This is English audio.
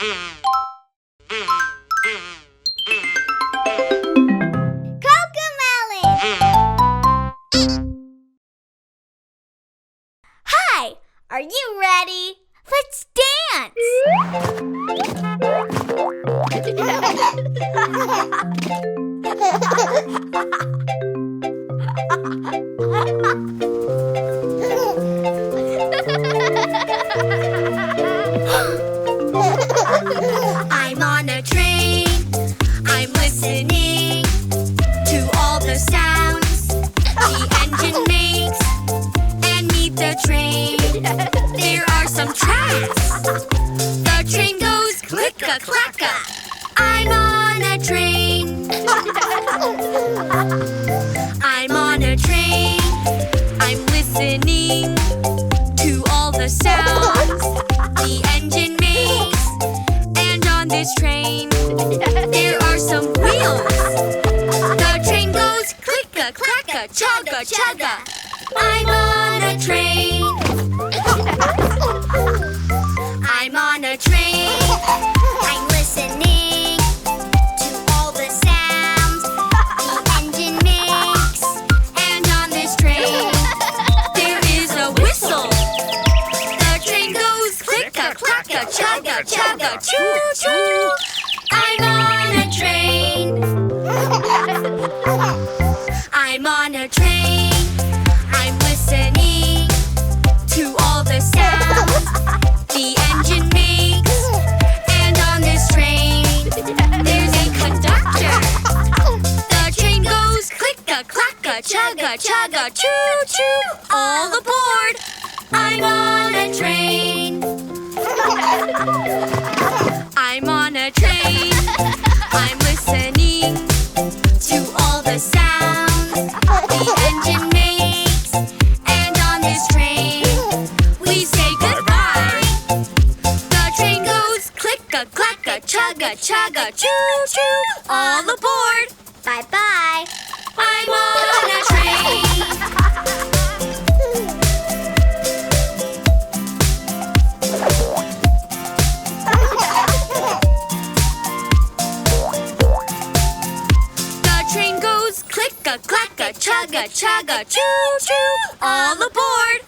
CoComelon! Hi! Are you ready? Let's dance! I'm on a train. I'm listening to all the sounds the engine makes. And meet the train. There are some tracks. The train goes click-a-clack-a. I'm on a train. I'm on a train. I'm listening to all the sounds the engine makes. And on this train, there are some wheels. The train goes click-a-clack-a, chugga-chugga. I'm on a train. I'm on a train. I'm listening to all the sounds the engine makes. And on this train, there is a whistle. The train goes click-a-clack-a, chugga-chugga, choo-choo. I'm on a train. I'm on a train. I'm listening to all the sounds the engine makes. And on this train, there's a conductor. The train goes click-a-clack-a, chugga-chugga, choo-choo. All aboard! I'm on a train. I'm on a train. I'm listening to all the sounds the engine makes. And on this train, we say goodbye. The train goes click-a-clack-a, chugga-chugga, choo-choo. All aboard! Bye-bye. I'm on a train. The train goes click-a-clack-a, chugga-chugga, choo-choo. All aboard!